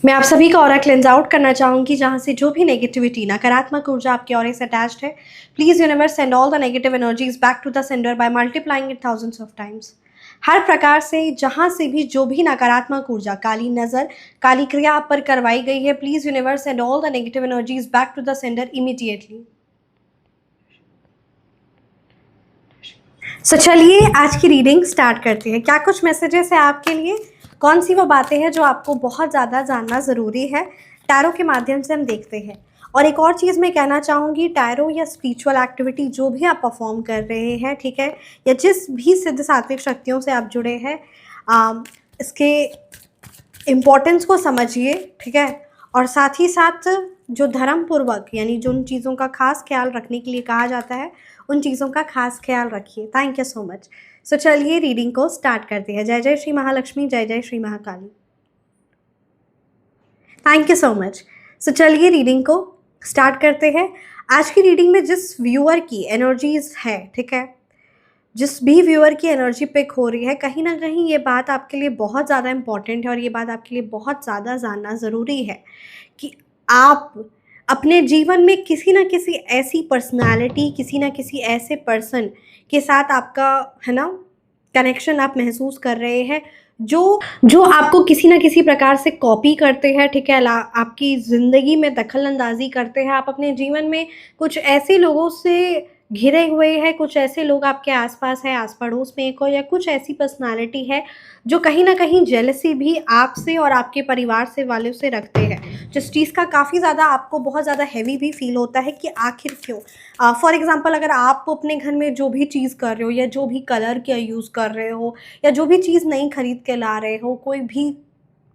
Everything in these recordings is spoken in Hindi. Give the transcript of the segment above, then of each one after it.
मैं आप सभी का ऑरा क्लेंज आउट करना चाहूँगी, जहाँ से जो भी नेगेटिविटी, नकारात्मक ऊर्जा आपके ऑरे से अटैच्ड है, please universe send all the negative energies back to the sender by multiplying it thousands of times. हर प्रकार से जहाँ से भी जो भी नकारात्मक ऊर्जा, काली नज़र, काली क्रिया आप पर करवाई गई है, please universe send all the negative energies back to the sender immediately. चलिए आज की रीडिंग स्टार्ट करते हैं। क्या कुछ मैसेजेस है आपके लिए? कौन सी वो बातें हैं जो आपको बहुत ज़्यादा जानना ज़रूरी है? टैरो के माध्यम से हम देखते हैं। और एक और चीज़ मैं कहना चाहूँगी, टैरो या स्पिरिचुअल एक्टिविटी जो भी आप परफॉर्म कर रहे हैं, ठीक है, या जिस भी सिद्ध सात्विक शक्तियों से आप जुड़े हैं, इसके इम्पोर्टेंस को समझिए, ठीक है। और साथ ही साथ जो धर्मपूर्वक, यानी जो उन चीज़ों का खास ख्याल रखने के लिए कहा जाता है, उन चीज़ों का खास ख्याल रखिए। Thank you so much. चलिए रीडिंग को स्टार्ट करते हैं। जय जय श्री महालक्ष्मी, जय जय Shri Mahakali. Thank you so much. चलिए रीडिंग को स्टार्ट करते हैं। आज की रीडिंग में जिस व्यूअर की एनर्जीज है, ठीक है, जिस भी व्यूअर की एनर्जी पिक हो रही है, कहीं ना कहीं ये बात आपके लिए बहुत ज़्यादा इम्पॉर्टेंट है और ये बात आपके लिए बहुत ज़्यादा जानना ज़रूरी है कि आप अपने जीवन में किसी ना किसी ऐसी पर्सनालिटी, किसी ना किसी ऐसे पर्सन के साथ आपका, है ना, कनेक्शन आप महसूस कर रहे हैं, जो जो आपको किसी ना किसी प्रकार से कॉपी करते हैं, ठीक है, आपकी ज़िंदगी में दखल अंदाजी करते हैं। आप अपने जीवन में कुछ ऐसे लोगों से घिरे हुए हैं, कुछ ऐसे लोग आपके आसपास हैं, आस पड़ोस में एक हो, या कुछ ऐसी पर्सनालिटी है जो कहीं ना कहीं जेलसी भी आपसे और आपके परिवार से वालों से रखते हैं, जिस चीज़ का काफ़ी ज़्यादा आपको बहुत ज़्यादा हैवी भी फील होता है कि आखिर क्यों। फॉर एग्जांपल, अगर आप अपने घर में जो भी चीज़ कर रहे हो, या जो भी कलर का यूज़ कर रहे हो, या जो भी चीज़ नई खरीद के ला रहे हो, कोई भी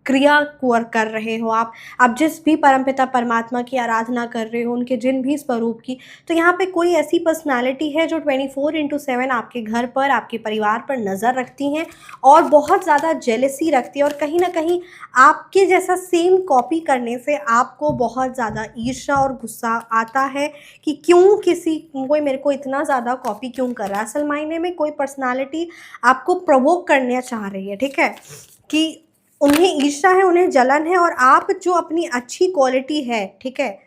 क्रिया कर रहे हो, आप जिस भी परमपिता परमात्मा की आराधना कर रहे हो, उनके जिन भी स्वरूप की, तो यहाँ पे कोई ऐसी पर्सनालिटी है जो 24/7 आपके घर पर, आपके परिवार पर नज़र रखती हैं और बहुत ज़्यादा जेलसी रखती है, और कहीं ना कहीं आपके जैसा सेम कॉपी करने से आपको बहुत ज़्यादा ईर्ष्या और गुस्सा आता है कि क्यों कोई मेरे को इतना ज़्यादा कॉपी क्यों कर रहा है। असल मायने में कोई पर्सनालिटी आपको प्रोवोक करना चाह रही है, ठीक है, कि उन्हें ईर्ष्या है, उन्हें जलन है, और आप जो अपनी अच्छी क्वालिटी है, ठीक है,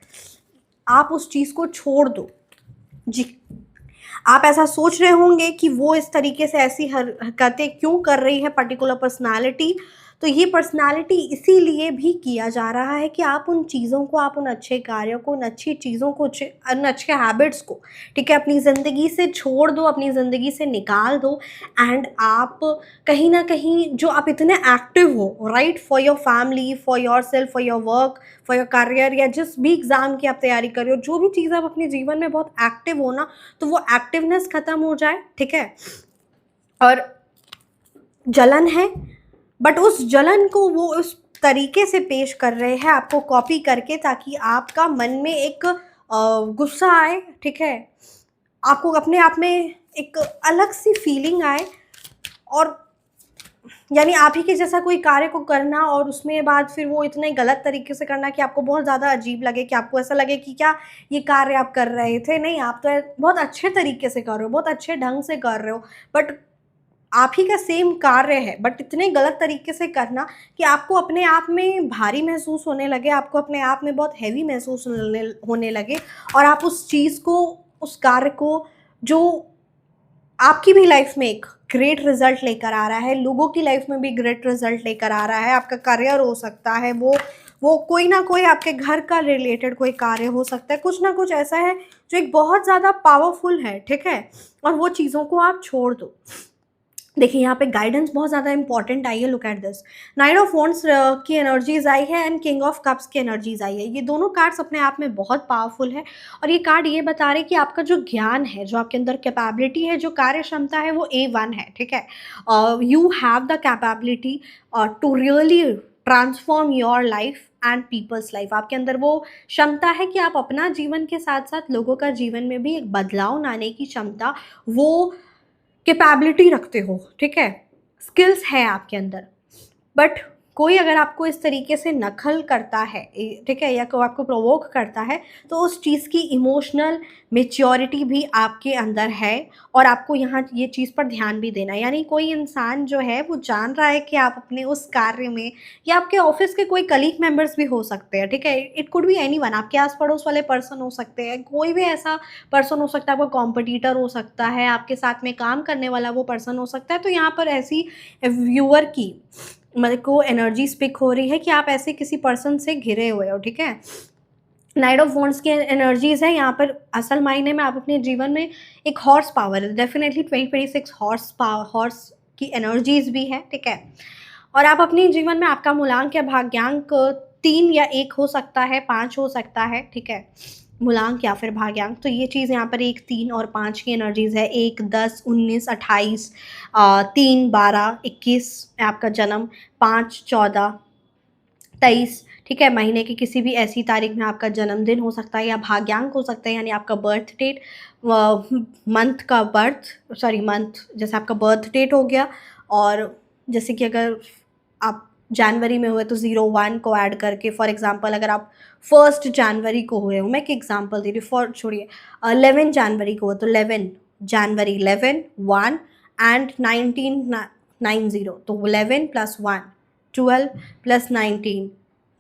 आप उस चीज़ को छोड़ दो। जी, आप ऐसा सोच रहे होंगे कि वो इस तरीके से ऐसी हरकतें क्यों कर रही है पर्टिकुलर पर्सनालिटी। तो ये पर्सनालिटी इसीलिए भी किया जा रहा है कि आप उन चीज़ों को, आप उन अच्छे कार्यों को, उन अच्छी चीज़ों को, उन अच्छे हैबिट्स को, ठीक है, अपनी ज़िंदगी से छोड़ दो, अपनी ज़िंदगी से निकाल दो। एंड आप कहीं ना कहीं जो आप इतने एक्टिव हो, right, for your family, for your self, for your work, for your career, या जिस भी एग्ज़ाम की आप तैयारी कर रहे हो, जो भी चीज़ आप अपने जीवन में बहुत एक्टिव हो ना, तो वो एक्टिवनेस ख़त्म हो जाए, ठीक है। और जलन है, बट उस जलन को वो उस तरीके से पेश कर रहे हैं आपको कॉपी करके, ताकि आपका मन में एक गुस्सा आए, ठीक है, आपको अपने आप में एक अलग सी फीलिंग आए, और यानी आप ही के जैसा कोई कार्य को करना और उसमें बाद फिर वो इतने गलत तरीके से करना कि आपको बहुत ज़्यादा अजीब लगे, कि आपको ऐसा लगे कि क्या ये कार्य आप कर रहे थे, नहीं, आप तो बहुत अच्छे तरीके से कर रहे हो, बहुत अच्छे ढंग से कर रहे हो, बट आप ही का सेम कार्य है, बट इतने गलत तरीके से करना कि आपको अपने आप में भारी महसूस होने लगे, आपको अपने आप में बहुत हैवी महसूस होने लगे, और आप उस चीज़ को, उस कार्य को, जो आपकी भी लाइफ में एक ग्रेट रिजल्ट लेकर आ रहा है, लोगों की लाइफ में भी ग्रेट रिजल्ट लेकर आ रहा है, आपका करियर हो सकता है, वो कोई ना कोई आपके घर का रिलेटेड कोई कार्य हो सकता है, कुछ ना कुछ ऐसा है जो एक बहुत ज़्यादा पावरफुल है, ठीक है, और वो चीज़ों को आप छोड़ दो। देखिए यहाँ पे गाइडेंस बहुत ज़्यादा इंपॉर्टेंट आई है। Look at this, night of wands की एनर्जीज आई है एंड किंग ऑफ कप्स की एनर्जीज आई है। ये दोनों कार्ड्स अपने आप में बहुत पावरफुल है, और ये कार्ड ये बता रहे कि आपका जो ज्ञान है, जो आपके अंदर कैपेबिलिटी है, जो कार्य क्षमता है, वो A1 है, ठीक है। You have the capability to really transform your life and people's life. आपके अंदर वो क्षमता है कि आप अपना जीवन के साथ साथ लोगों का जीवन में भी एक बदलाव लाने की क्षमता, वो कैपेबिलिटी रखते हो, ठीक है, स्किल्स है आपके अंदर। बट कोई अगर आपको इस तरीके से नकल करता है, ठीक है, या कोई आपको प्रोवोक करता है, तो उस चीज़ की इमोशनल मैच्योरिटी भी आपके अंदर है, और आपको यहाँ ये चीज़ पर ध्यान भी देना है। यानी कोई इंसान जो है वो जान रहा है कि आप अपने उस कार्य में, या आपके ऑफिस के कोई कलीग मेंबर्स भी हो सकते हैं, ठीक है, इट कुड बी एनीवन, आपके आस पड़ोस वाले पर्सन हो सकते हैं, कोई भी ऐसा पर्सन हो सकता है, आपका कॉम्पिटिटर हो सकता है, आपके साथ में काम करने वाला वो पर्सन हो सकता है। तो यहाँ पर ऐसी व्यूअर की मतलब को एनर्जी स्पिक हो रही है कि आप ऐसे किसी पर्सन से घिरे हुए हो, ठीक है। नाइट ऑफ वॉन्ड्स की एनर्जीज़ है यहाँ पर। असल मायने में आप अपने जीवन में एक हॉर्स पावर, डेफिनेटली 2026 हॉर्स की एनर्जीज भी है, ठीक है। और आप अपने जीवन में, आपका मूलांक या भाग्यांक 3 या 1 हो सकता है, 5 हो सकता है, ठीक है, मूलांक या फिर भाग्यांक। तो ये चीज़ यहाँ पर 1, 3 और 5 की एनर्जीज़ है। 1, 10, 19, 28, 3, 12, 21 आपका जन्म, 5, 14, 23, ठीक है, महीने की किसी भी ऐसी तारीख में आपका जन्मदिन हो सकता है, या भाग्यांक हो सकता है, यानी आपका बर्थ डेट, मंथ का मंथ जैसे आपका बर्थ डेट हो गया। और जैसे कि अगर आप जनवरी में हुए तो 01 को ऐड करके, फॉर एग्जांपल अगर आप 1 जनवरी को हुए हो, मैं एक एग्जांपल दे रही हूँ, फॉर छोड़िए 11 जनवरी को हो तो 11 जनवरी, 11 1 एंड 1990, तो 11 + 1 12 + 19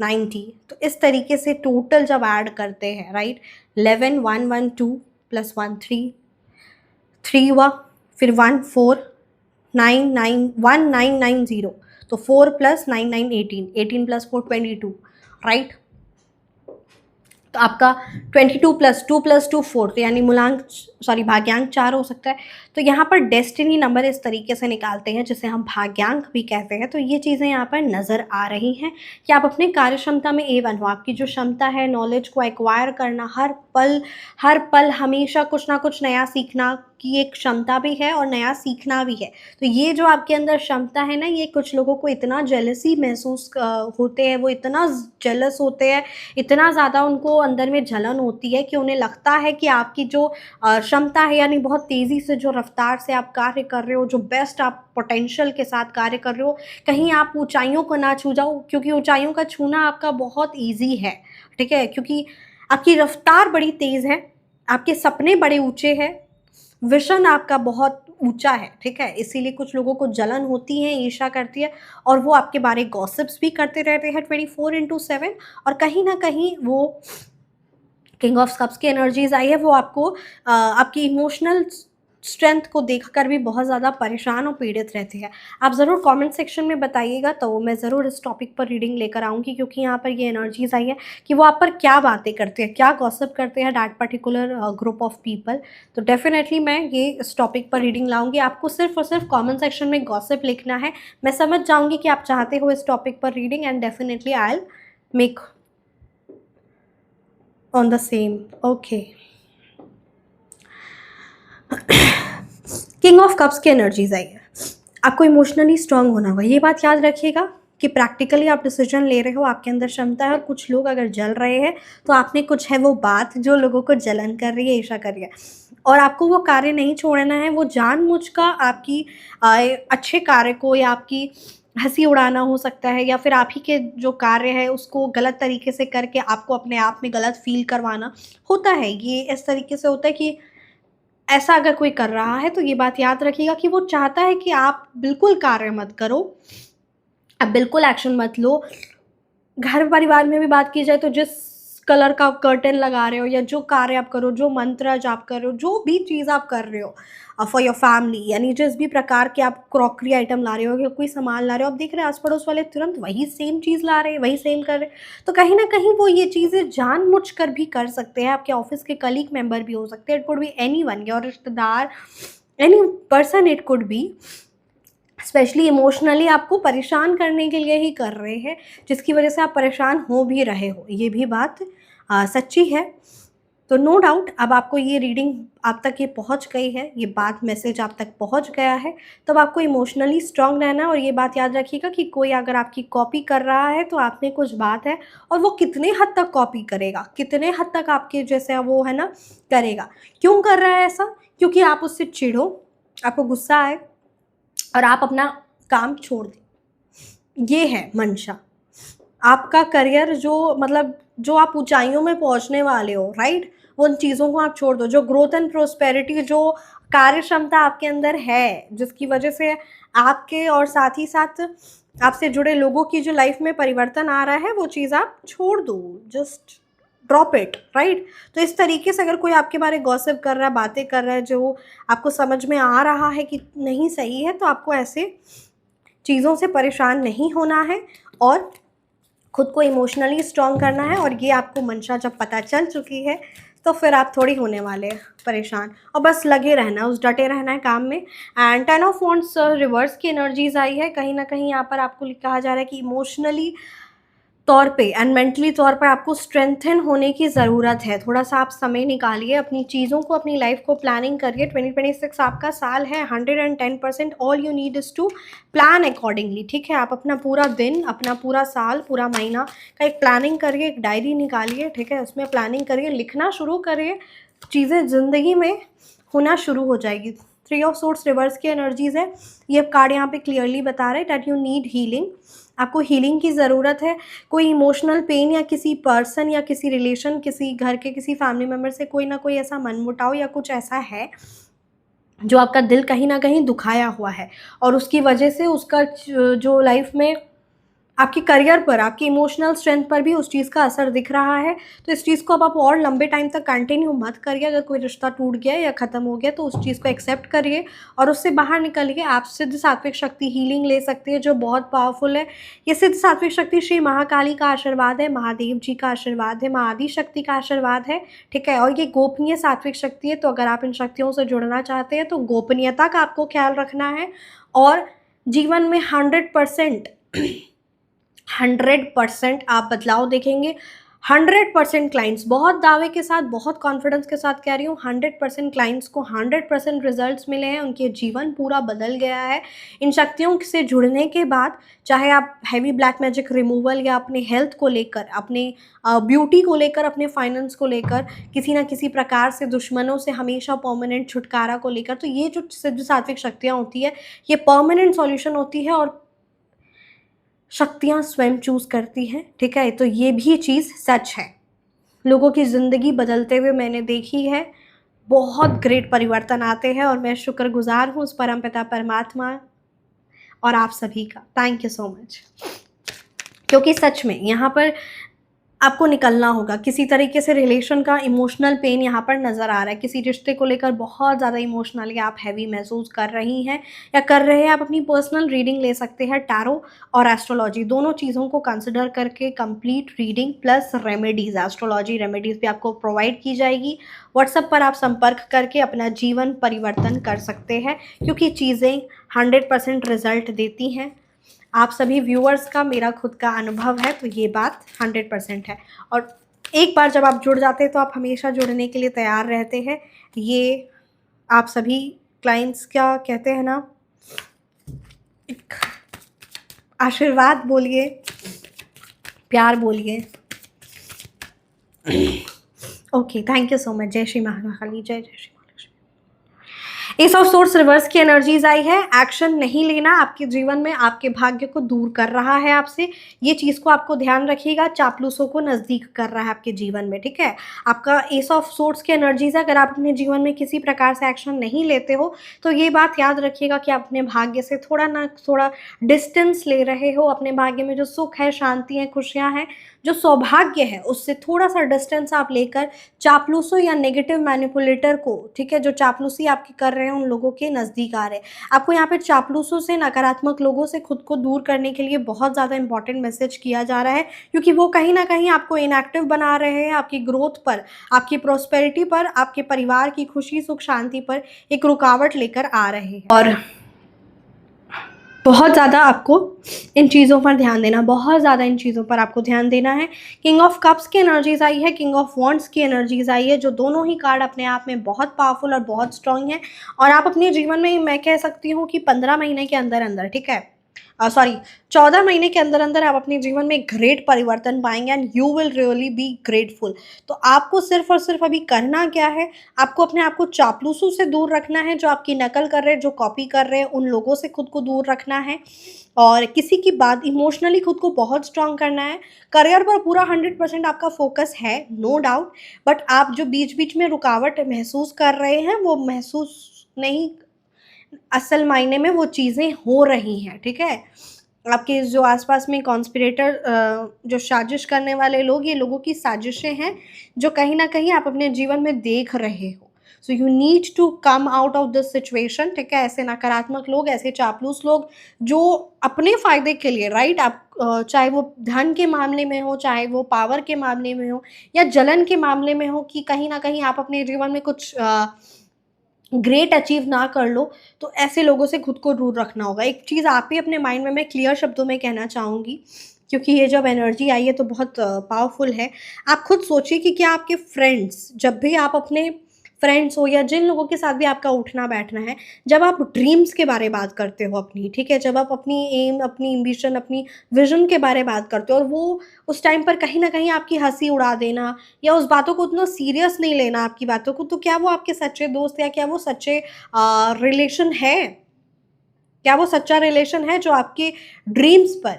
90। तो इस तरीके से टोटल जब ऐड करते हैं, राइट, 11 1 1 2 + 1 3 3 हुआ, फिर 1 4 9 9 1990, तो 4 + 9 9 18 18 + 4 22, राइट। तो आपका 22 + 2 + 2 4, तो यानी भाग्यांक 4 हो सकता है। तो यहाँ पर डेस्टिनी नंबर इस तरीके से निकालते हैं जिसे हम भाग्यांक भी कहते हैं। तो ये चीज़ें यहाँ पर नज़र आ रही हैं कि आप अपने कार्य क्षमता में A1 हो। आपकी जो क्षमता है नॉलेज को एक्वायर करना, हर पल हमेशा कुछ ना कुछ नया सीखना की एक क्षमता भी है, और नया सीखना भी है। तो ये जो आपके अंदर क्षमता है ना, ये कुछ लोगों को इतना जेलसी महसूस होते हैं, वो इतना जेलस होते हैं, इतना ज़्यादा उनको अंदर में जलन होती है कि उन्हें लगता है कि आपकी जो क्षमता है, यानी बहुत तेज़ी से जो रफ्तार से आप कार्य कर रहे हो, जो बेस्ट आप पोटेंशियल के साथ कार्य कर रहे हो, कहीं आप ऊंचाइयों को ना छू जाओ, क्योंकि ऊंचाइयों का छूना आपका बहुत ईजी है, ठीक है, क्योंकि आपकी रफ्तार बड़ी तेज़ है, आपके सपने बड़े ऊंचे हैं, विज़न आपका बहुत ऊंचा है, ठीक है। इसीलिए कुछ लोगों को जलन होती है, ईर्ष्या करती है, और वो आपके बारे गॉसिप्स भी करते रहते हैं 24/7। और कहीं ना कहीं वो किंग ऑफ कप्स की एनर्जीज आई है, वो आपको आपकी इमोशनल स्ट्रेंथ को देखकर भी बहुत ज़्यादा परेशान और पीड़ित रहती है। आप ज़रूर कमेंट सेक्शन में बताइएगा, तो मैं ज़रूर इस टॉपिक पर रीडिंग लेकर आऊँगी, क्योंकि यहाँ पर ये एनर्जीज आई है कि वो आप पर क्या बातें करते हैं, क्या गॉसिप करते हैं that particular group of people. तो डेफिनेटली मैं ये इस टॉपिक पर रीडिंग लाऊंगी। आपको सिर्फ और सिर्फ कॉमेंट सेक्शन में गॉसिप लिखना है, मैं समझ जाऊँगी कि आप चाहते हो इस टॉपिक पर reading, and definitely I will make on the same. Okay. King of cups की एनर्जीज आई है। आपको इमोशनली स्ट्रांग होना होगा, ये बात याद रखिएगा कि प्रैक्टिकली आप डिसीजन ले रहे हो, आपके अंदर क्षमता है। और कुछ लोग अगर जल रहे हैं तो आपने कुछ है वो बात जो लोगों को जलन कर रही है, ईर्ष्या कर रही है, और आपको वो कार्य नहीं छोड़ना है। वो जानबूझकर आपकी अच्छे कार्य को या आपकी हंसी उड़ाना हो सकता है, या फिर आप ही के जो कार्य है उसको गलत तरीके से करके आपको अपने आप में गलत फील करवाना होता है। ये इस तरीके से होता है कि ऐसा अगर कोई कर रहा है तो ये बात याद रखिएगा कि वो चाहता है कि आप बिल्कुल कार्य मत करो, आप बिल्कुल एक्शन मत लो। घर परिवार में भी बात की जाए तो जिस कलर का आप कर्टेन लगा रहे हो, या जो कार्य आप करो, जो मंत्र जाप कर रहे हो, जो भी चीज़ आप कर रहे हो फॉर योर फैमिली, यानी जिस भी प्रकार के आप क्रॉकरी आइटम ला रहे हो या कोई सामान ला रहे हो, आप देख रहे हैं आस पड़ोस वाले तुरंत वही सेम चीज़ ला रहे हैं, वही सेम कर रहे हैं। तो कहीं ना कहीं वो ये चीज़ें जानबूझ कर भी कर सकते हैं। आपके ऑफिस के कलीग मेंबर भी हो सकते हैं, it could be any one, your रिश्तेदार, any person it could be, specially emotionally आपको परेशान करने के लिए ही कर रहे हैं, जिसकी वजह से आप परेशान हो भी रहे हो। ये भी बात सच्ची है। तो नो डाउट अब आपको ये रीडिंग आप तक ये पहुंच गई है, ये बात मैसेज आप तक पहुंच गया है। तब आपको इमोशनली स्ट्रांग रहना, और ये बात याद रखिएगा कि कोई अगर आपकी कॉपी कर रहा है तो आप में कुछ बात है, और वो कितने हद तक कॉपी करेगा, कितने हद तक आपके जैसे वो है ना करेगा, क्यों कर रहा है ऐसा, क्योंकि आप उससे चिढ़ो, आपको गुस्सा आए और आप अपना काम छोड़ दें। ये है मंशा। आपका करियर जो मतलब जो आप ऊँचाइयों में पहुँचने वाले हो, राइट? उन चीज़ों को आप छोड़ दो। जो ग्रोथ एंड प्रॉस्पेरिटी, जो कार्य क्षमता आपके अंदर है, जिसकी वजह से आपके और साथ ही साथ आपसे जुड़े लोगों की जो लाइफ़ में परिवर्तन आ रहा है, वो चीज़ आप छोड़ दो। Just drop it, right? तो इस तरीके से अगर कोई आपके बारे गॉसिप कर रहा है, बातें कर रहा है, जो आपको समझ में आ रहा है कि नहीं सही है, तो आपको ऐसे चीज़ों से परेशान नहीं होना है और खुद को इमोशनली स्ट्रॉन्ग करना है। और ये आपको मंशा जब पता चल चुकी है, तो फिर आप थोड़ी होने वाले हैं परेशान, और बस लगे रहना है, उस डटे रहना है काम में। एंड 10 ऑफ वांड्स रिवर्स की एनर्जीज आई है। कहीं ना कहीं यहाँ पर आपको कहा जा रहा है कि इमोशनली तौर पे एंड मेंटली तौर पर आपको स्ट्रेंथन होने की ज़रूरत है। थोड़ा-सा आप समय निकालिए, अपनी चीज़ों को, अपनी लाइफ़ को प्लानिंग करिए। 2026 आपका साल है। 110% all you need is to plan accordingly, ठीक है? आप अपना पूरा दिन, अपना पूरा साल, पूरा महीना का एक प्लानिंग करिए, एक डायरी निकालिए, ठीक है? उसमें प्लानिंग करिए, लिखना शुरू करिए, चीज़ें ज़िंदगी में होना शुरू हो जाएगी। 3 ऑफ सोर्ड्स रिवर्स की एनर्जीज़ है। ये कार्ड यहाँ पे क्लियरली बता रहे हैं दैट यू नीड हीलिंग। आपको हीलिंग की ज़रूरत है। कोई इमोशनल पेन या किसी पर्सन या किसी रिलेशन, किसी घर के किसी फैमिली मेम्बर से कोई ना कोई ऐसा मनमुटाव या कुछ ऐसा है जो आपका दिल कहीं न कहीं दुखाया हुआ है, और उसकी वजह से उसका जो लाइफ में आपके करियर पर, आपकी इमोशनल स्ट्रेंथ पर भी उस चीज़ का असर दिख रहा है। तो इस चीज़ को अब आप और लंबे टाइम तक कंटिन्यू मत करिए। अगर कोई रिश्ता टूट गया या ख़त्म हो गया, तो उस चीज़ को एक्सेप्ट करिए और उससे बाहर निकलिए। आप सिद्ध सात्विक शक्ति हीलिंग ले सकती है, जो बहुत पावरफुल है। ये सिद्ध सात्विक शक्ति श्री महाकाली का आशीर्वाद है, महादेव जी का आशीर्वाद है, माँ आदि शक्ति का आशीर्वाद है, ठीक है? और ये गोपनीय सात्विक शक्ति है। तो अगर आप इन शक्तियों से जुड़ना चाहते हैं, तो गोपनीयता का आपको ख्याल रखना है और जीवन में 100% आप बदलाव देखेंगे। 100% क्लाइंट्स, बहुत दावे के साथ, बहुत कॉन्फिडेंस के साथ कह रही हूँ, 100% क्लाइंट्स को 100% रिजल्ट्स मिले हैं। उनके जीवन पूरा बदल गया है इन शक्तियों से जुड़ने के बाद। चाहे आप हैवी ब्लैक मैजिक रिमूवल या अपने हेल्थ को लेकर, अपने ब्यूटी को लेकर, अपने फाइनेंस को लेकर, किसी ना किसी प्रकार से दुश्मनों से हमेशा परमानेंट छुटकारा को लेकर, तो ये जो सिद्ध सात्विक शक्तियाँ होती है, ये परमानेंट सॉल्यूशन होती है और शक्तियाँ स्वयं चूज़ करती हैं, ठीक है? तो ये भी चीज़ सच है। लोगों की ज़िंदगी बदलते हुए मैंने देखी है। बहुत ग्रेट परिवर्तन आते हैं और मैं शुक्रगुज़ार हूँ उस परमपिता परमात्मा और आप सभी का। Thank you so much. क्योंकि सच में यहाँ पर आपको निकलना होगा। किसी तरीके से रिलेशन का इमोशनल पेन यहाँ पर नज़र आ रहा है। किसी रिश्ते को लेकर बहुत ज़्यादा इमोशनली आप हैवी महसूस कर रही हैं या कर रहे हैं। आप अपनी पर्सनल रीडिंग ले सकते हैं। टैरो और एस्ट्रोलॉजी दोनों चीज़ों को कंसिडर करके complete reading plus remedies, astrology remedies भी आपको प्रोवाइड की जाएगी। व्हाट्सएप पर आप संपर्क करके अपना जीवन परिवर्तन कर सकते हैं, क्योंकि चीज़ें 100% रिजल्ट देती हैं। आप सभी व्यूअर्स का मेरा खुद का अनुभव है, तो ये बात 100% है। और एक बार जब आप जुड़ जाते हैं, तो आप हमेशा जुड़ने के लिए तैयार रहते हैं। ये आप सभी क्लाइंट्स क्या कहते हैं ना, एक आशीर्वाद बोलिए, प्यार बोलिए। Okay, thank you so much. जय श्री महाकाली, जय जय Shri. S of source reverse की एनर्जीज आई है। एक्शन नहीं लेना आपके जीवन में आपके भाग्य को दूर कर रहा है आपसे। ये चीज़ को आपको ध्यान रखिएगा। चापलूसों को नज़दीक कर रहा है आपके जीवन में, ठीक है? आपका एस ऑफ सोर्स की एनर्जीज है। अगर आप अपने जीवन में किसी प्रकार से एक्शन नहीं लेते हो, तो ये बात याद रखिएगा कि आप अपने भाग्य से थोड़ा ना थोड़ा डिस्टेंस ले रहे हो। अपने भाग्य में जो सुख है, शांति है, खुशियाँ हैं, जो सौभाग्य है, उससे थोड़ा सा डिस्टेंस आप लेकर चापलूसों या नेगेटिव मैनिपुलेटर को, ठीक है, जो चापलूसी आपकी कर रहे हैं, उन लोगों के नज़दीक आ रहे हैं। आपको यहाँ पे चापलूसों से, नकारात्मक लोगों से खुद को दूर करने के लिए बहुत ज़्यादा इंपॉर्टेंट मैसेज किया जा रहा है, क्योंकि वो कहीं ना कहीं आपको इनएक्टिव बना रहे हैं। आपकी ग्रोथ पर, आपकी प्रॉस्पेरिटी पर, आपके परिवार की खुशी, सुख, शांति पर एक रुकावट लेकर आ रहे हैं। और बहुत ज़्यादा आपको इन चीज़ों पर ध्यान देना, बहुत ज़्यादा इन चीज़ों पर आपको ध्यान देना है। किंग ऑफ कप्स की एनर्जीज आई है, किंग ऑफ वॉन्ड्स की एनर्जीज आई है, जो दोनों ही कार्ड अपने आप में बहुत पावरफुल और बहुत स्ट्रांग हैं। और आप अपने जीवन में, मैं कह सकती हूँ कि 15 महीने के अंदर अंदर, ठीक है, सॉरी 14 महीने के अंदर अंदर आप अपने जीवन में ग्रेट परिवर्तन पाएंगे and you will really be grateful. तो आपको सिर्फ और सिर्फ अभी करना क्या है, आपको अपने आप को चापलूसों से दूर रखना है, जो आपकी नकल कर रहे हैं, जो कॉपी कर रहे हैं, उन लोगों से खुद को दूर रखना है और किसी की बात इमोशनली खुद को बहुत स्ट्रांग करना है। करियर पर पूरा 100% आपका फोकस है, नो डाउट, बट आप जो बीच बीच में रुकावट महसूस कर रहे हैं वो महसूस नहीं, असल मायने में वो चीज़ें हो रही हैं, ठीक है। आपके जो आसपास में कॉन्स्पिरेटर, जो साजिश करने वाले लोग, ये लोगों की साजिशें हैं जो कहीं ना कहीं आप अपने जीवन में देख रहे हो। So you need to come out of this situation, ठीक है। ऐसे नकारात्मक लोग, ऐसे चापलूस लोग जो अपने फ़ायदे के लिए, राइट, आप चाहे वो धन के मामले में हो, चाहे वो पावर के मामले में हो या जलन के मामले में हो, कि कहीं ना कहीं आप अपने जीवन में कुछ ग्रेट अचीव ना कर लो, तो ऐसे लोगों से खुद को दूर रखना होगा। एक चीज़ आप ही अपने माइंड में मैं क्लियर शब्दों में कहना चाहूँगी, क्योंकि ये जब एनर्जी आई है तो बहुत पावरफुल है। आप खुद सोचिए कि क्या आपके फ्रेंड्स, जब भी आप अपने फ्रेंड्स हो या जिन लोगों के साथ भी आपका उठना बैठना है, जब आप ड्रीम्स के बारे बात करते हो अपनी, ठीक है, जब आप अपनी एम, अपनी एम्बिशन, अपनी विजन के बारे बात करते हो और वो उस टाइम पर कहीं ना कहीं आपकी हंसी उड़ा देना या उस बातों को उतना सीरियस नहीं लेना आपकी बातों को, तो क्या वो आपके सच्चे दोस्त या क्या वो सच्चे रिलेशन है? क्या वो सच्चा रिलेशन है जो आपके ड्रीम्स पर,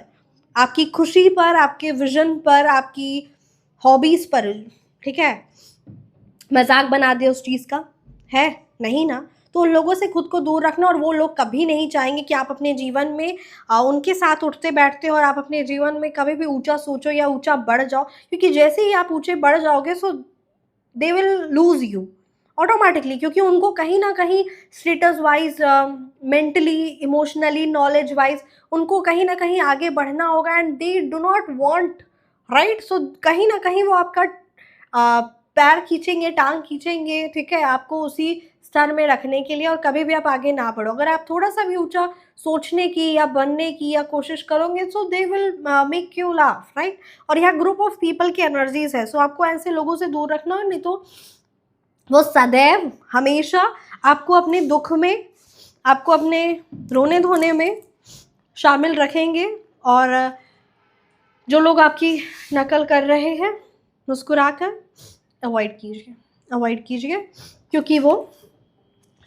आपकी खुशी पर, आपके विजन पर, आपकी हॉबीज पर, ठीक है, मजाक बना दे उस चीज़ का? है नहीं ना। तो उन लोगों से खुद को दूर रखना, और वो लोग कभी नहीं चाहेंगे कि आप अपने जीवन में उनके साथ उठते बैठते हो और आप अपने जीवन में कभी भी ऊंचा सोचो या ऊंचा बढ़ जाओ, क्योंकि जैसे ही आप ऊंचे बढ़ जाओगे so they will lose you automatically, क्योंकि उनको कहीं ना कहीं status wise, mentally, emotionally, knowledge wise उनको कहीं ना कहीं आगे बढ़ना होगा and they do not want, right. So कहीं ना कहीं वो आपका पैर खींचेंगे, टांग खींचेंगे, ठीक है, आपको उसी स्तर में रखने के लिए, और कभी भी आप आगे ना बढ़ो। अगर आप थोड़ा सा भी ऊंचा सोचने की या बनने की या कोशिश करोगे, so they will make you laugh, right. और यहाँ ग्रुप ऑफ पीपल की एनर्जीज है, सो आपको ऐसे लोगों से दूर रखना है, नहीं तो वो सदैव हमेशा आपको अपने दुख में, आपको अपने रोने धोने में शामिल रखेंगे। और जो लोग आपकी नकल कर रहे हैं, मुस्कुराकर अवॉइड कीजिए, अवॉइड कीजिए, क्योंकि वो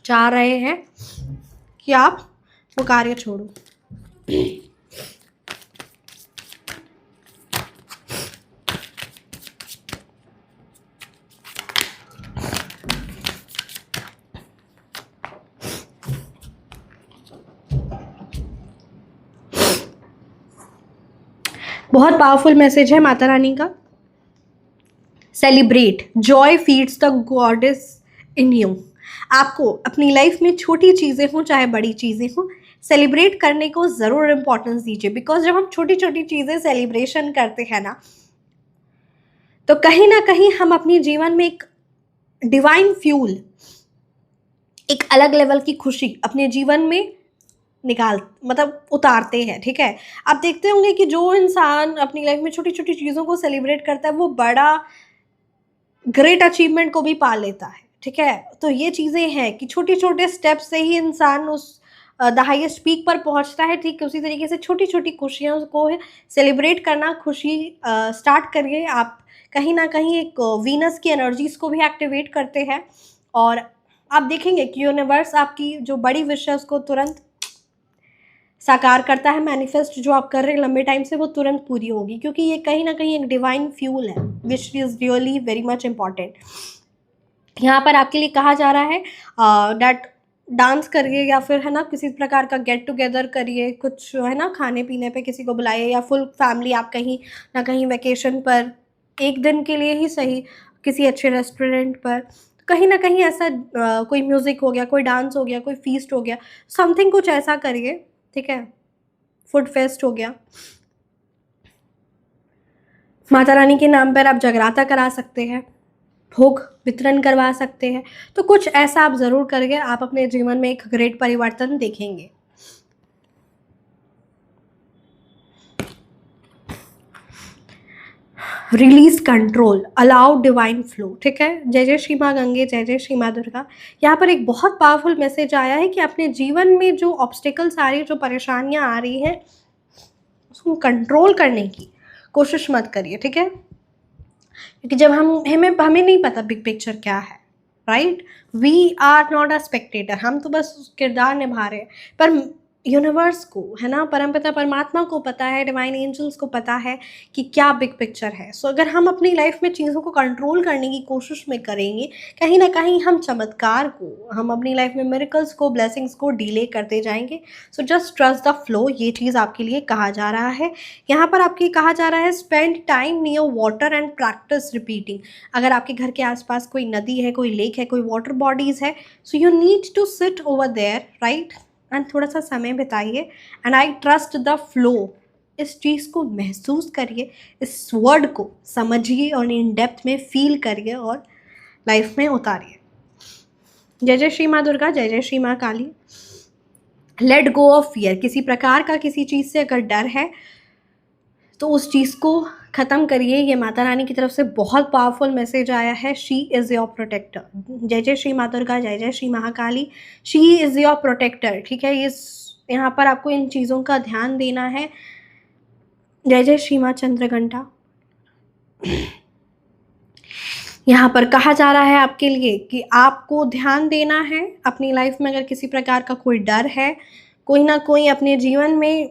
चाह रहे हैं कि आप वो कार्य छोड़ो। बहुत पावरफुल मैसेज है माता रानी का। Celebrate, Joy feeds the goddess in you. आपको अपनी लाइफ में छोटी चीज़ें हों चाहे बड़ी चीज़ें हों, सेलिब्रेट करने को ज़रूर इम्पोर्टेंस दीजिए, बिकॉज जब हम छोटी छोटी चीज़ें सेलिब्रेशन करते हैं ना, तो कहीं ना कहीं हम अपने जीवन में एक डिवाइन फ्यूल, एक अलग लेवल की खुशी अपने जीवन में निकाल, मतलब उतारते हैं, ठीक है। आप देखते होंगे कि जो इंसान अपनी लाइफ में छोटी छोटी चीज़ों को सेलिब्रेट करता है, वो बड़ा ग्रेट अचीवमेंट को भी पा लेता है, ठीक है। तो ये चीज़ें हैं कि छोटे छोटे स्टेप से ही इंसान उस द हाईएस्ट पीक पर पहुंचता है। ठीक उसी तरीके से छोटी छोटी खुशियों को सेलिब्रेट करना, खुशी स्टार्ट करिए। आप कहीं ना कहीं एक वीनस की एनर्जीज को भी एक्टिवेट करते हैं, और आप देखेंगे कि यूनिवर्स आपकी जो बड़ी विश है उसको तुरंत साकार करता है। मैनिफेस्ट जो आप कर रहे हैं लंबे टाइम से, वो तुरंत पूरी होगी, क्योंकि ये कहीं ना कहीं एक डिवाइन फ्यूल है, which is really very much important. यहाँ पर आपके लिए कहा जा रहा है डैट डांस करिए, या फिर है ना किसी प्रकार का गेट टुगेदर करिए, कुछ है ना खाने पीने पे किसी को बुलाइए, या फुल फैमिली आप कहीं ना कहीं वेकेशन पर एक दिन के लिए ही सही किसी अच्छे रेस्टोरेंट पर, कहीं ना कहीं ऐसा कोई म्यूज़िक हो गया, कोई डांस हो गया, कोई फीस्ट हो गया, समथिंग कुछ ऐसा करिए, ठीक है। फूड फेस्ट हो गया, माता रानी के नाम पर आप जगराता करा सकते हैं, भोग वितरण करवा सकते हैं। तो कुछ ऐसा आप ज़रूर करेंगे, आप अपने जीवन में एक ग्रेट परिवर्तन देखेंगे। Release control, allow divine flow, ठीक है। जय जय श्री माँ गंगे, जय जय श्री माँ दुर्गा। यहाँ पर एक बहुत पावरफुल मैसेज आया है कि अपने जीवन में जो ऑब्स्टिकल्स आ रही, जो परेशानियाँ आ रही हैं, उसको कंट्रोल करने की कोशिश मत करिए, ठीक है। क्योंकि जब हमें नहीं पता बिग पिक्चर क्या है, right. We are not a spectator, हम तो बस किरदार निभा रहे हैं, पर यूनिवर्स को, है ना, परमपिता परमात्मा को पता है, डिवाइन एंजल्स को पता है कि क्या बिग पिक्चर है। सो अगर हम अपनी लाइफ में चीज़ों को कंट्रोल करने की कोशिश में करेंगे, कहीं ना कहीं हम चमत्कार को, हम अपनी लाइफ में मिरेकल्स को, ब्लेसिंग्स को डिले करते जाएंगे। So just trust the flow, ये चीज़ आपके लिए कहा जा रहा है। यहाँ पर आपके कहा जा रहा है spend time near water and practice repeating. अगर आपके घर के आसपास कोई नदी है, कोई लेक है, कोई वाटर बॉडीज़ है, so you need to sit over there, right, and थोड़ा सा समय बिताइए। And I trust the flow, इस चीज़ को महसूस करिए, इस वर्ड को समझिए और इन डेप्थ में फील करिए और लाइफ में उतारिए। जय जय श्री माँ दुर्गा, जय जय श्री माँ काली। लेट गो ऑफ फियर, किसी प्रकार का किसी चीज़ से अगर डर है तो उस चीज़ को ख़त्म करिए। ये माता रानी की तरफ से बहुत पावरफुल मैसेज आया है, शी इज़ योर प्रोटेक्टर। जय जय श्री माँ दुर्गा, जय जय Shri Mahakali. She is your protector, ठीक है। यहाँ पर आपको इन चीज़ों का ध्यान देना है। जय जय श्री माँ चंद्रघंटा। यहाँ पर कहा जा रहा है आपके लिए कि आपको ध्यान देना है अपनी लाइफ में, अगर किसी प्रकार का कोई डर है, कोई ना कोई अपने जीवन में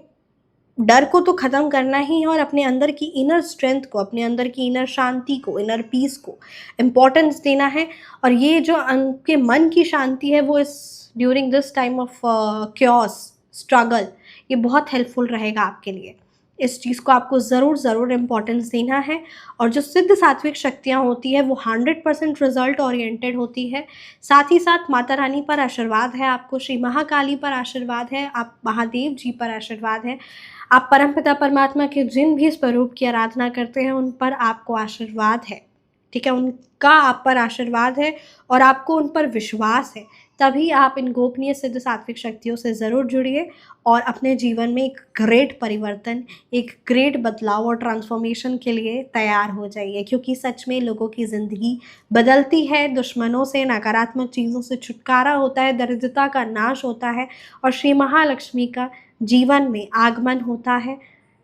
डर को तो ख़त्म करना ही है, और अपने अंदर की इनर स्ट्रेंथ को, अपने अंदर की इनर शांति को, इनर पीस को इम्पोर्टेंस देना है। और ये जो आपके मन की शांति है, वो इस during this time of chaos struggle, ये बहुत हेल्पफुल रहेगा आपके लिए। इस चीज़ को आपको ज़रूर इम्पोर्टेंस देना है। और जो सिद्ध सात्विक शक्तियाँ होती है, वो 100% रिजल्ट ओरिएंटेड होती है। साथ ही साथ माता रानी पर आशीर्वाद है आपको, श्री महाकाली पर आशीर्वाद है, आप महादेव जी पर आशीर्वाद है, आप परमपिता परमात्मा के जिन भी स्वरूप की आराधना करते हैं उन पर आपको आशीर्वाद है, ठीक है। उनका आप पर आशीर्वाद है और आपको उन पर विश्वास है, तभी आप इन गोपनीय सिद्ध सात्विक शक्तियों से ज़रूर जुड़िए और अपने जीवन में एक ग्रेट परिवर्तन, एक ग्रेट बदलाव और ट्रांसफॉर्मेशन के लिए तैयार हो जाइए। क्योंकि सच में लोगों की ज़िंदगी बदलती है, दुश्मनों से, नकारात्मक चीज़ों से छुटकारा होता है, दरिद्रता का नाश होता है और श्री महालक्ष्मी का जीवन में आगमन होता है।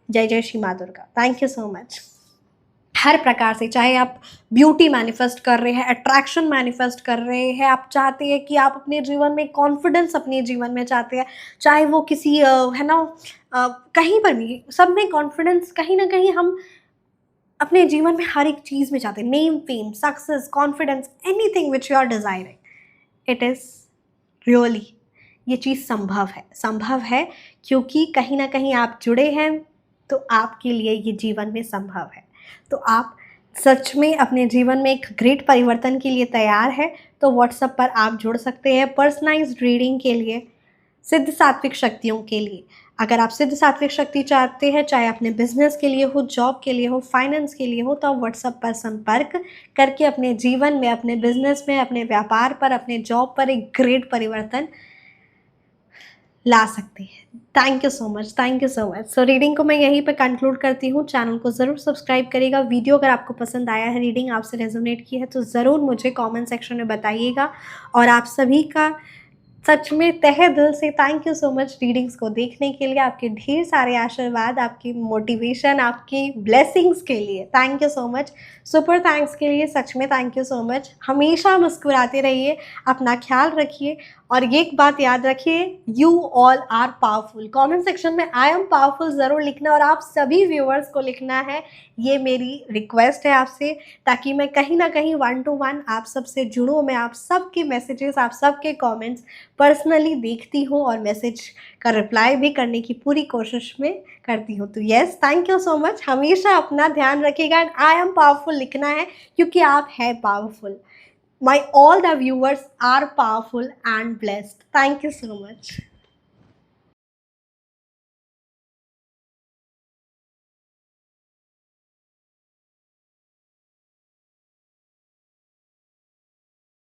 जय जय श्री माँ Durga. Thank you so much. हर प्रकार से, चाहे आप ब्यूटी मैनिफेस्ट कर रहे हैं, अट्रैक्शन मैनिफेस्ट कर रहे हैं, आप चाहते हैं कि आप अपने जीवन में कॉन्फिडेंस अपने जीवन में चाहते हैं, चाहे वो किसी है ना कहीं पर भी, सब में कॉन्फिडेंस, कहीं ना कहीं हम अपने जीवन में हर एक चीज़ में चाहते हैं, name, fame, success, confidence, anything which you are desiring, it is really, ये चीज़ संभव है क्योंकि कहीं ना कहीं आप जुड़े हैं, तो आपके लिए ये जीवन में संभव है। तो आप सच में अपने जीवन में एक ग्रेट परिवर्तन के लिए तैयार है, तो व्हाट्सएप पर आप जुड़ सकते हैं पर्सनलाइज्ड रीडिंग के लिए, सिद्ध सात्विक शक्तियों के लिए। अगर आप सिद्ध सात्विक शक्ति चाहते हैं, चाहे अपने बिजनेस के लिए हो, जॉब के लिए हो, फाइनेंस के लिए हो, तो आप व्हाट्सएप पर संपर्क करके अपने जीवन में, अपने बिजनेस में, अपने व्यापार पर, अपने जॉब पर एक ग्रेट परिवर्तन ला सकते हैं। Thank you so much, thank you so much. So reading को मैं यहीं पे कंक्लूड करती हूँ। चैनल को ज़रूर सब्सक्राइब करिएगा। वीडियो अगर आपको पसंद आया है, रीडिंग आपसे रेजोनेट की है, तो ज़रूर मुझे कमेंट सेक्शन में बताइएगा। और आप सभी का सच में तहे दिल से thank you so much readings को देखने के लिए, आपके ढेर सारे आशीर्वाद, आपकी मोटिवेशन, आपकी ब्लेसिंग्स के लिए thank you so much. Super thanks के लिए सच में थैंक यू सो मच। हमेशा मुस्कुराते रहिए, अपना ख्याल रखिए और ये एक बात याद रखिए, you all are powerful. Comment section में आई एम पावरफुल ज़रूर लिखना और आप सभी व्यूअर्स को लिखना है, ये मेरी रिक्वेस्ट है आपसे, ताकि मैं कहीं ना कहीं 1 to 1 आप सबसे जुड़ूँ। मैं आप सबके मैसेजेस, आप सबके कमेंट्स पर्सनली देखती हूँ और मैसेज का रिप्लाई भी करने की पूरी कोशिश में करती हूँ। तो yes, thank you so much. हमेशा अपना ध्यान रखिएगा एंड आई एम पावरफुल लिखना है, क्योंकि आप हैं powerful. My all the viewers are powerful and blessed. Thank you so much.